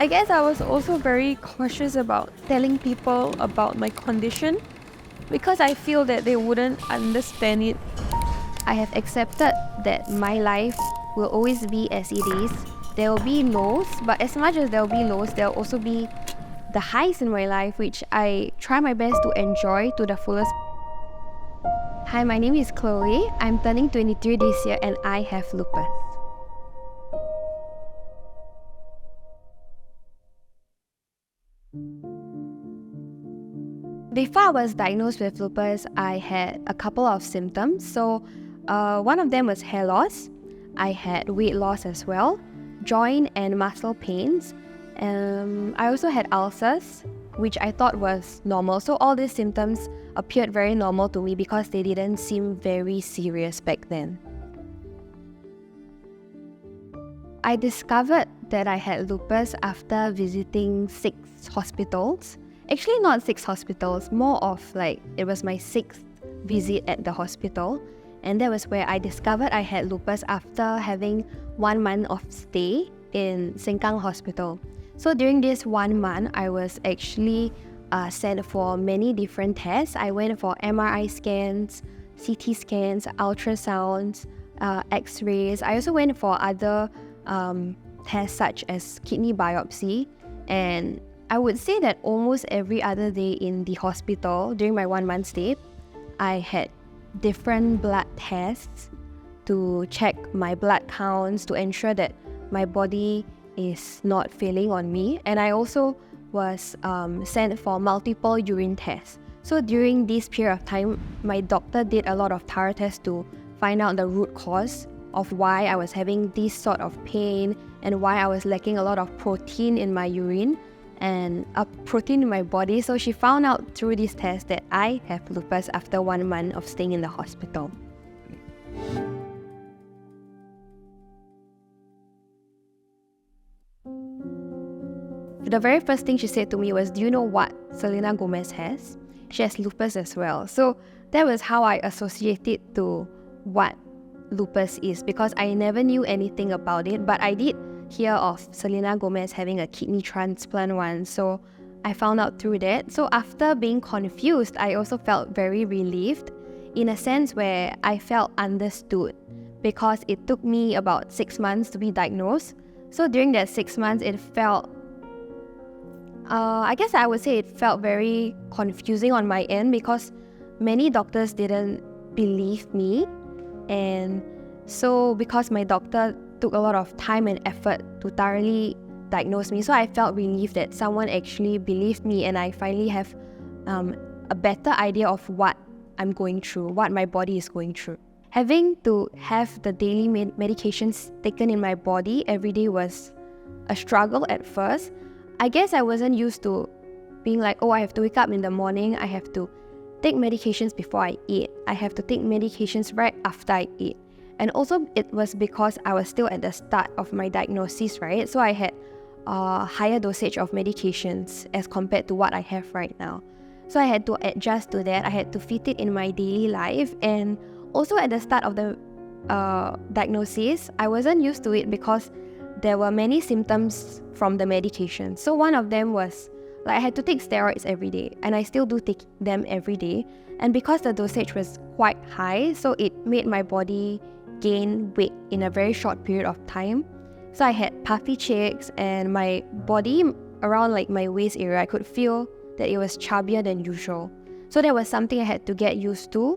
I guess I was also very cautious about telling people about my condition because I feel that they wouldn't understand it. I have accepted that my life will always be as it is. There will be lows, but as much as there will be lows, there will also be the highs in my life, which I try my best to enjoy to the fullest. Hi, my name is Chloe. I'm turning 23 this year and I have lupus. Before I was diagnosed with lupus, I had a couple of symptoms. So, one of them was hair loss. I had weight loss as well, joint and muscle pains. I also had ulcers, which I thought was normal. So, all these symptoms appeared very normal to me because they didn't seem very serious back then. I discovered that I had lupus after visiting 6 hospitals. Actually, not 6 hospitals, more of like it was my 6th visit at the hospital. And that was where I discovered I had lupus after having 1 month of stay in Sengkang Hospital. So during this 1 month, I was actually sent for many different tests. I went for MRI scans, CT scans, ultrasounds, X-rays. I also went for other tests such as kidney biopsy, and I would say that almost every other day in the hospital during my 1 month stay, I had different blood tests to check my blood counts to ensure that my body is not failing on me. And I also was sent for multiple urine tests. So during this period of time, my doctor did a lot of thorough tests to find out the root cause of why I was having this sort of pain and why I was lacking a lot of protein in my urine and a protein in my body. So she found out through this test that I have lupus after 1 month of staying in the hospital. The very first thing she said to me was, "Do you know what Selena Gomez has? She has lupus as well." So that was how I associated to what lupus is, because I never knew anything about it, but I did hear of Selena Gomez having a kidney transplant once, so I found out through that. So after being confused, I also felt very relieved in a sense where I felt understood because it took me about 6 months to be diagnosed. So during that 6 months, it felt I guess I would say it felt very confusing on my end because many doctors didn't believe me. And so because my doctor took a lot of time and effort to thoroughly diagnose me, so I felt relieved that someone actually believed me and I finally have a better idea of what I'm going through, what my body is going through. Having to have the daily medications taken in my body every day was a struggle at first. I guess I wasn't used to being like, oh, I have to wake up in the morning, I have to take medications before I eat, I have to take medications right after I eat. And also it was because I was still at the start of my diagnosis, right? So I had a higher dosage of medications as compared to what I have right now. So I had to adjust to that, I had to fit it in my daily life. And also at the start of the diagnosis, I wasn't used to it because there were many symptoms from the medication. So one of them was like I had to take steroids every day, and I still do take them every day. And because the dosage was quite high, so it made my body gain weight in a very short period of time. So I had puffy cheeks and my body around like my waist area, I could feel that it was chubbier than usual. So that was something I had to get used to.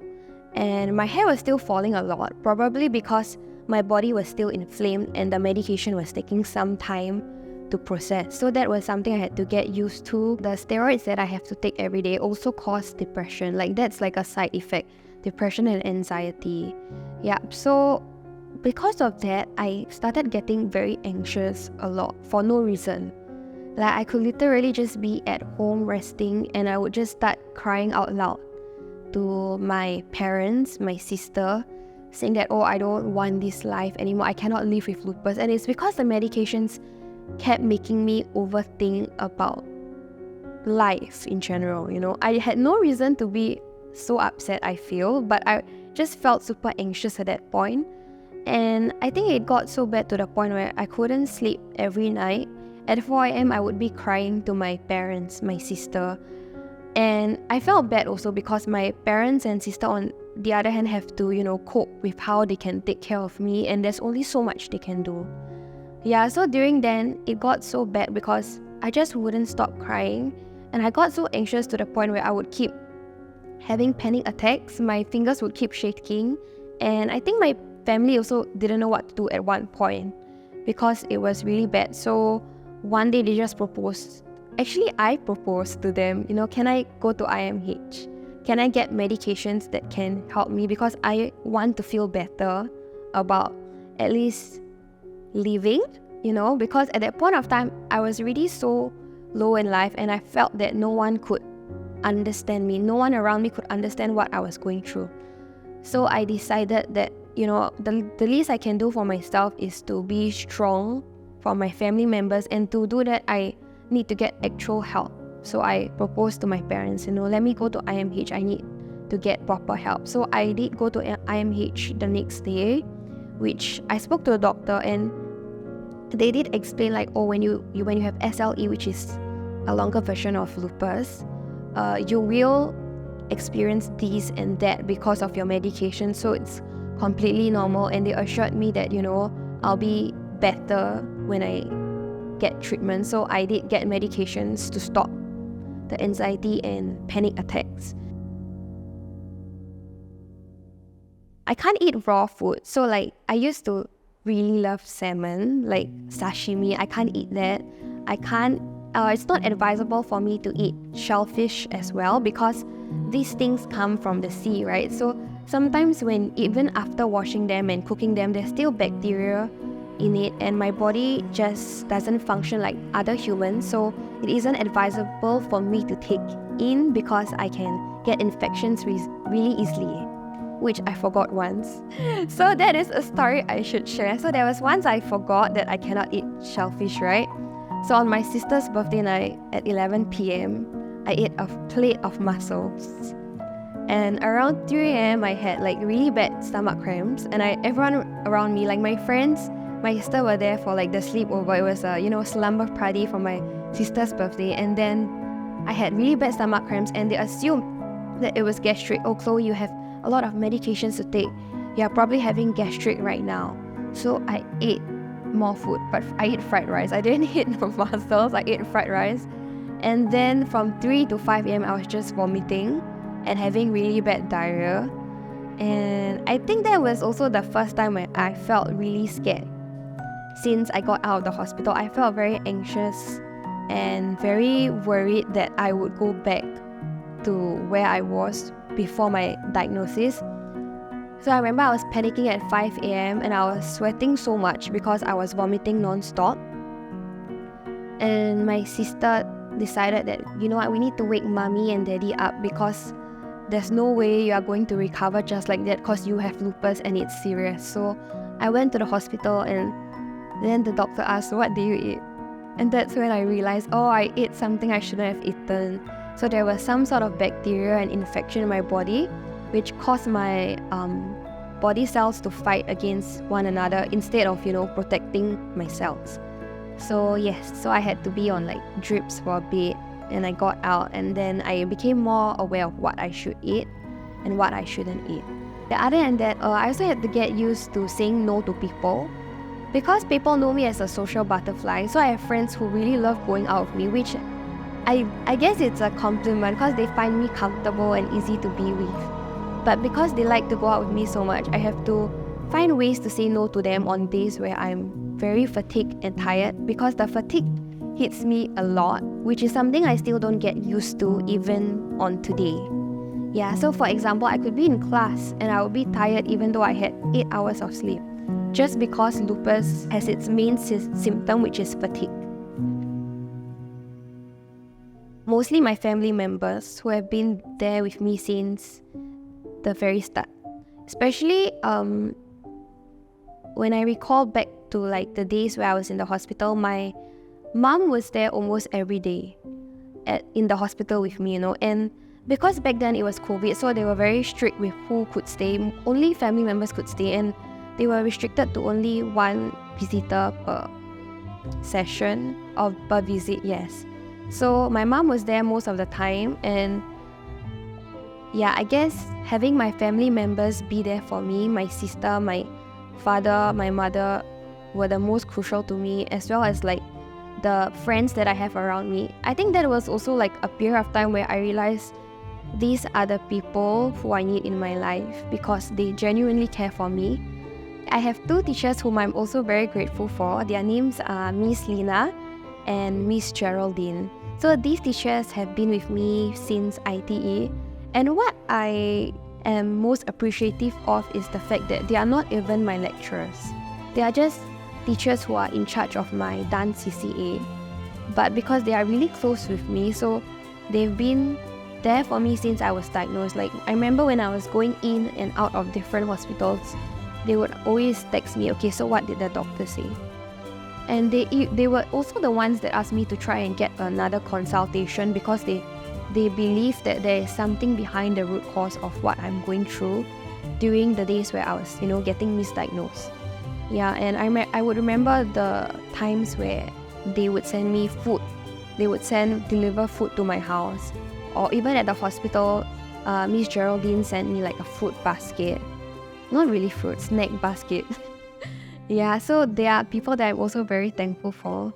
And my hair was still falling a lot, probably because my body was still inflamed and the medication was taking some time to process. So that was something I had to get used to. The steroids that I have to take every day also cause depression. Like that's like a side effect, depression and anxiety. Yeah, so because of that, I started getting very anxious a lot for no reason. Like I could literally just be at home resting and I would just start crying out loud to my parents, my sister, saying that, oh, I don't want this life anymore, I cannot live with lupus. And it's because the medications kept making me overthink about life in general, you know. I had no reason to be so upset, I feel, but I just felt super anxious at that point. And I think it got so bad to the point where I couldn't sleep every night. At 4 a.m., I would be crying to my parents, my sister. And I felt bad also because my parents and sister on the other hand have to, cope with how they can take care of me, and there's only so much they can do. Yeah, so during then, it got so bad because I just wouldn't stop crying, and I got so anxious to the point where I would keep having panic attacks. My fingers would keep shaking, and I think my family also didn't know what to do at one point because it was really bad. So one day they just proposed. Actually, I proposed to them, can I go to IMH? Can I get medications that can help me? Because I want to feel better about at least living, because at that point of time, I was really so low in life, and I felt that no one could understand me. No one around me could understand what I was going through. So I decided that, the least I can do for myself is to be strong for my family members, and to do that, I need to get actual help. So I proposed to my parents, let me go to IMH. I need to get proper help. So I did go to IMH the next day, which I spoke to the doctor, and they did explain when you have SLE, which is a longer version of lupus, you will experience this and that because of your medication. So it's completely normal, and they assured me that I'll be better when I get treatment. So I did get medications to stop the anxiety and panic attacks. I can't eat raw food. So I used to really love salmon, like sashimi. I can't eat that. It's not advisable for me to eat shellfish as well because these things come from the sea, right? So sometimes even after washing them and cooking them, there's still bacteria in it, and my body just doesn't function like other humans. So it isn't advisable for me to take in because I can get infections really easily, which I forgot once. So that is a story I should share. So there was once I forgot that I cannot eat shellfish, right? So on my sister's birthday night at 11 p.m., I ate a plate of mussels. And around 3 a.m., I had really bad stomach cramps. And everyone around me, my friends, my sister were there for the sleepover. It was a, slumber party for my sister's birthday. And then I had really bad stomach cramps, and they assumed that it was gastric. Oh, Chloe, you have a lot of medications to take. You're probably having gastric right now. So I ate more food, but I ate fried rice. I didn't eat the mussels, I ate fried rice. And then from 3 to 5 a.m., I was just vomiting and having really bad diarrhea. And I think that was also the first time when I felt really scared. Since I got out of the hospital, I felt very anxious and very worried that I would go back to where I was before my diagnosis. So I remember I was panicking at 5 a.m. and I was sweating so much because I was vomiting non-stop. And my sister decided that, we need to wake mommy and daddy up because there's no way you are going to recover just like that because you have lupus and it's serious. So I went to the hospital, and then the doctor asked, what do you eat? And that's when I realized, I ate something I shouldn't have eaten. So there was some sort of bacteria and infection in my body, which caused my body cells to fight against one another instead of, protecting my cells. So yes, so I had to be on drips for a bit, and I got out, and then I became more aware of what I should eat and what I shouldn't eat. Other than that, I also had to get used to saying no to people. Because people know me as a social butterfly, so I have friends who really love going out with me, which I guess it's a compliment because they find me comfortable and easy to be with. But because they like to go out with me so much, I have to find ways to say no to them on days where I'm very fatigued and tired, because the fatigue hits me a lot, which is something I still don't get used to even on today. Yeah, so for example, I could be in class and I would be tired even though I had 8 hours of sleep, just because lupus has its main symptom, which is fatigue. Mostly my family members who have been there with me since the very start. Especially when I recall back to the days where I was in the hospital, my mom was there almost every day in the hospital with me, and because back then it was COVID, so they were very strict with who could stay. Only family members could stay, and they were restricted to only one visitor session or per visit, yes. So my mom was there most of the time, and yeah, I guess having my family members be there for me, my sister, my father, my mother, were the most crucial to me, as well as like the friends that I have around me. I think that was also like a period of time where I realized these are the people who I need in my life because they genuinely care for me. I have two teachers whom I'm also very grateful for. Their names are Miss Lina and Miss Geraldine. So these teachers have been with me since ITE, and what I am most appreciative of is the fact that they are not even my lecturers. They are just teachers who are in charge of my dance CCA. But because they are really close with me, so they've been there for me since I was diagnosed. Like, I remember when I was going in and out of different hospitals, they would always text me, okay, so what did the doctor say? And they were also the ones that asked me to try and get another consultation because they believe that there is something behind the root cause of what I'm going through during the days where I was, getting misdiagnosed. Yeah, and I would remember the times where they would send me food. They would deliver food to my house. Or even at the hospital, Miss Geraldine sent me like a fruit basket. Not really fruit, snack basket. Yeah, so there are people that I'm also very thankful for.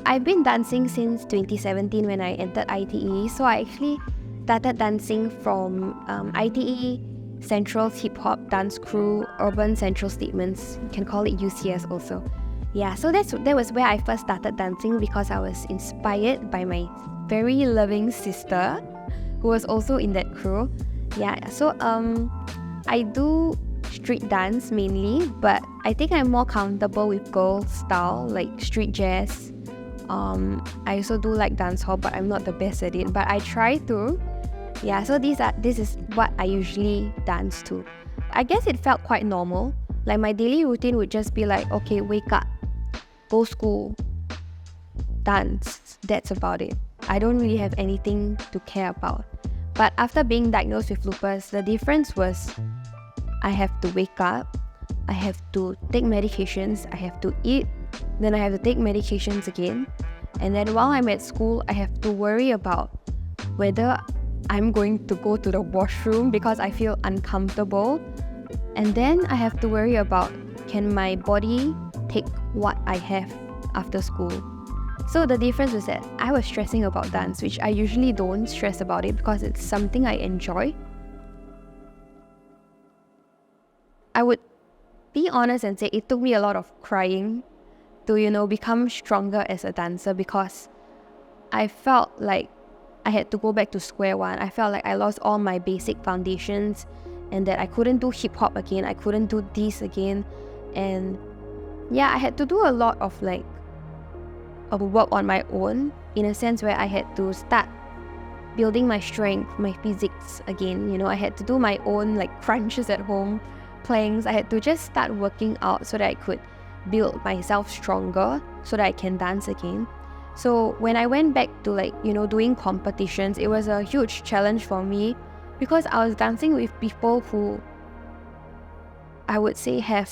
I've been dancing since 2017 when I entered ITE. So I actually started dancing from ITE Central's Hip Hop Dance Crew, Urban Central Statements. You can call it UCS also. Yeah, so that was where I first started dancing because I was inspired by my very loving sister who was also in that crew. Yeah, so I do street dance mainly, but I think I'm more comfortable with girl style like street jazz. I also do like dancehall, but I'm not the best at it, but I try to. Yeah, so this is what I usually dance to. I guess it felt quite normal. Like my daily routine would just be like, okay, wake up, go school, dance. That's about it. I don't really have anything to care about. But after being diagnosed with lupus, the difference was I have to wake up, I have to take medications, I have to eat, then I have to take medications again. And then while I'm at school, I have to worry about whether I'm going to go to the washroom because I feel uncomfortable. And then I have to worry about, can my body take what I have after school? So the difference was that I was stressing about dance, which I usually don't stress about it because it's something I enjoy. I would be honest and say it took me a lot of crying to, become stronger as a dancer because I felt like I had to go back to square one. I felt like I lost all my basic foundations and that I couldn't do hip hop again. I couldn't do this again. And yeah, I had to do a lot of work on my own in a sense where I had to start building my strength, my physics again. I had to do my own crunches at home, planks. I had to just start working out so that I could build myself stronger so that I can dance again. So when I went back to doing competitions, it was a huge challenge for me because I was dancing with people who I would say have,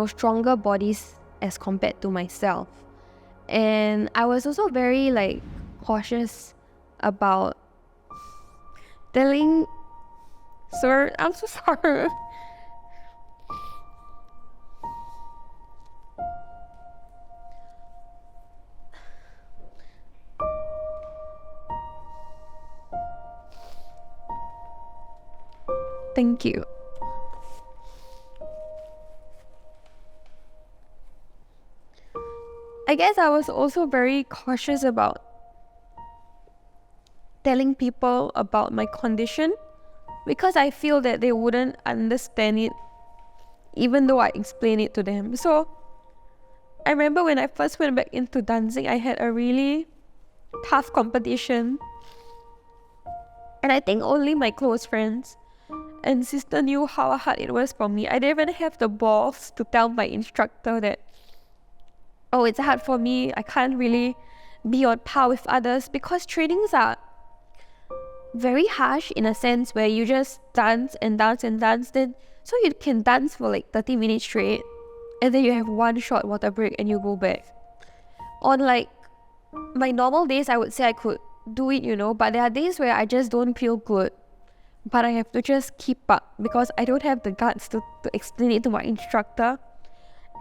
stronger bodies as compared to myself. And I was also very cautious about telling. Sir, I'm so sorry. Thank you. I guess I was also very cautious about telling people about my condition because I feel that they wouldn't understand it even though I explain it to them. So I remember when I first went back into dancing, I had a really tough competition. And I think only my close friends and sister knew how hard it was for me. I didn't even have the balls to tell my instructor that, oh, it's hard for me. I can't really be on par with others because trainings are very harsh in a sense where you just dance and dance and dance. Then so you can dance for like 30 minutes straight, and then you have one short water break and you go back. On like my normal days, I would say I could do it, but there are days where I just don't feel good, but I have to just keep up because I don't have the guts to explain it to my instructor.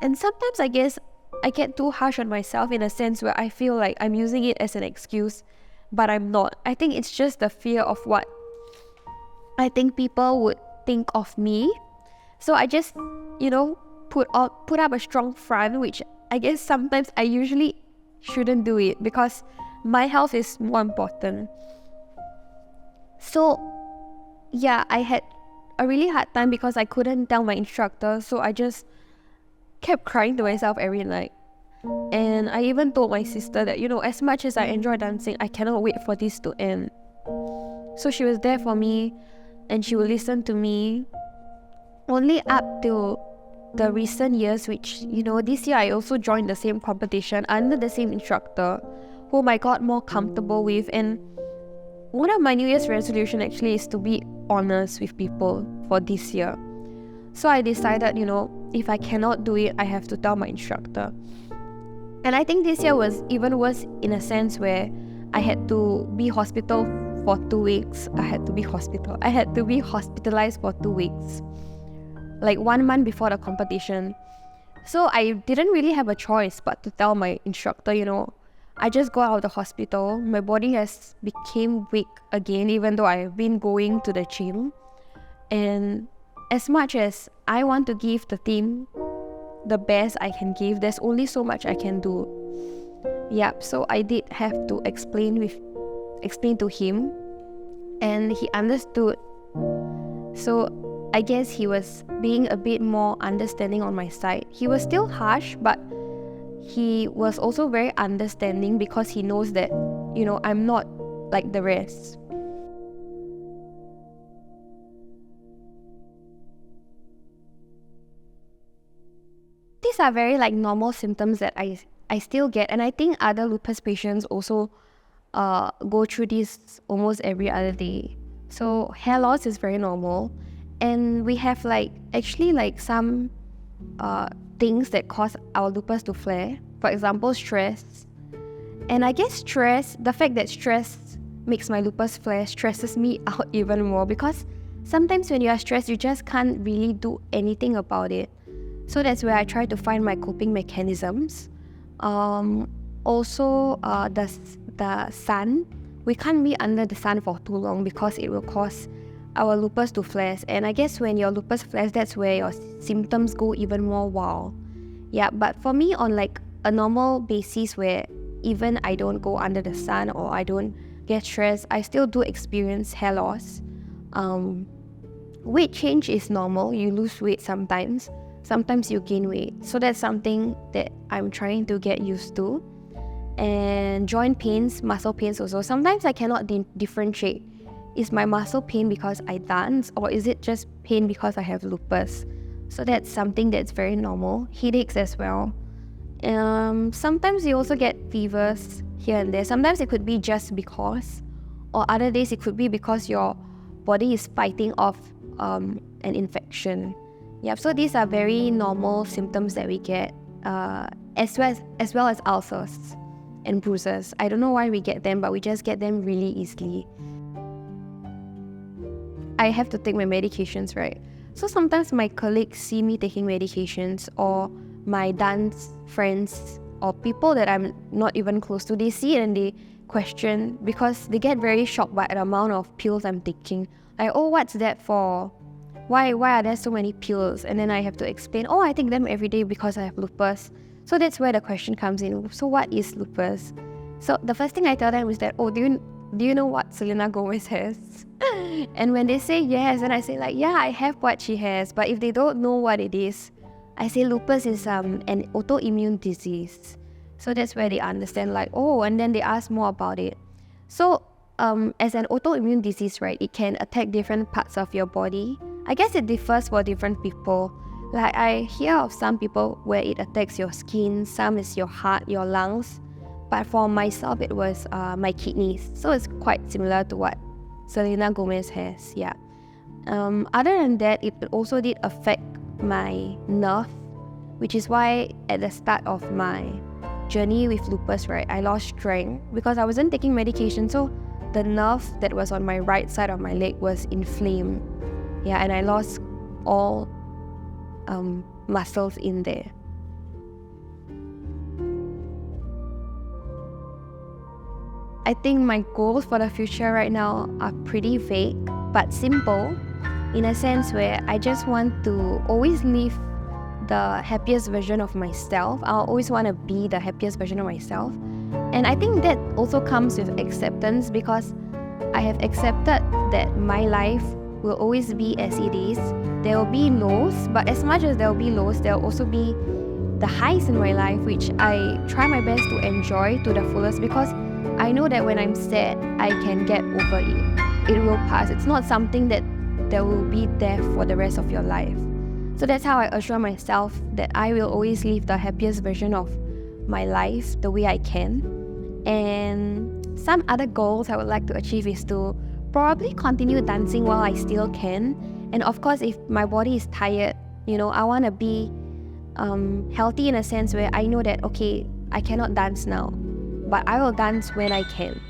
And sometimes I guess I get too harsh on myself in a sense where I feel like I'm using it as an excuse, but I'm not. I think it's just the fear of what I think people would think of me. So I just, put up a strong front, which I guess sometimes I usually shouldn't do it because my health is more important. So yeah, I had a really hard time because I couldn't tell my instructor, so I just kept crying to myself every night. And I even told my sister that, as much as I enjoy dancing, I cannot wait for this to end. So she was there for me and she would listen to me only up till the recent years, which, this year I also joined the same competition under the same instructor whom I got more comfortable with. And one of my New Year's resolution actually is to be honest with people for this year. So I decided, if I cannot do it, I have to tell my instructor. And I think this year was even worse in a sense where I had to be hospital for 2 weeks. I had to be hospitalized for 2 weeks, like 1 month before the competition. So I didn't really have a choice but to tell my instructor, I just got out of the hospital. My body has became weak again, even though I've been going to the gym. And as much as I want to give the team the best I can give, there's only so much I can do. Yep, so I did have to explain to him, and he understood. So I guess he was being a bit more understanding on my side. He was still harsh, but he was also very understanding because he knows that, I'm not like the rest. These are very like normal symptoms that I still get, and I think other lupus patients also go through this almost every other day. So hair loss is very normal, and we have some things that cause our lupus to flare. For example, stress. And I guess the fact that stress makes my lupus flare stresses me out even more, because sometimes when you are stressed, you just can't really do anything about it. So that's where I try to find my coping mechanisms. Also, the sun. We can't be under the sun for too long because it will cause our lupus to flare. And I guess when your lupus flares, that's where your symptoms go even more wild. Yeah, but for me, on like a normal basis where even I don't go under the sun or I don't get stressed, I still do experience hair loss. Weight change is normal. You lose weight sometimes. Sometimes you gain weight. So that's something that I'm trying to get used to. And joint pains, muscle pains also. Sometimes I cannot differentiate. Is my muscle pain because I dance, or is it just pain because I have lupus? So that's something that's very normal. Headaches as well. Sometimes you also get fevers here and there. Sometimes it could be just because, or other days it could be because your body is fighting off an infection. Yeah, so these are very normal symptoms that we get, as well as ulcers and bruises. I don't know why we get them, but we just get them really easily. I have to take my medications, right? So sometimes my colleagues see me taking medications, or my dance friends or people that I'm not even close to, they see it and they question because they get very shocked by the amount of pills I'm taking. Like, oh, what's that for? Why are there so many pills? And then I have to explain, I take them every day because I have lupus. So that's where the question comes in. So what is lupus? So the first thing I tell them is that, do you know what Selena Gomez has? And when they say yes, then I say I have what she has. But if they don't know what it is, I say lupus is an autoimmune disease. So that's where they understand and then they ask more about it. So as an autoimmune disease, right, it can attack different parts of your body. I guess it differs for different people. Like I hear of some people where it attacks your skin, some is your heart, your lungs. But for myself, it was my kidneys. So it's quite similar to what Selena Gomez has. Yeah. Other than that, it also did affect my nerve, which is why at the start of my journey with lupus, right, I lost strength because I wasn't taking medication. So the nerve that was on my right side of my leg was inflamed. Yeah, and I lost all muscles in there. I think my goals for the future right now are pretty vague but simple, in a sense where I just want to always live the happiest version of myself. I'll always want to be the happiest version of myself. And I think that also comes with acceptance, because I have accepted that my life will always be as it is. There will be lows, but as much as there will be lows, there will also be the highs in my life, which I try my best to enjoy to the fullest, because I know that when I'm sad, I can get over it. It will pass. It's not something that will be there for the rest of your life. So that's how I assure myself that I will always live the happiest version of my life the way I can. And some other goals I would like to achieve is to probably continue dancing while I still can. And of course, if my body is tired, I want to be healthy in a sense where I know that, okay, I cannot dance now, but I will dance when I can.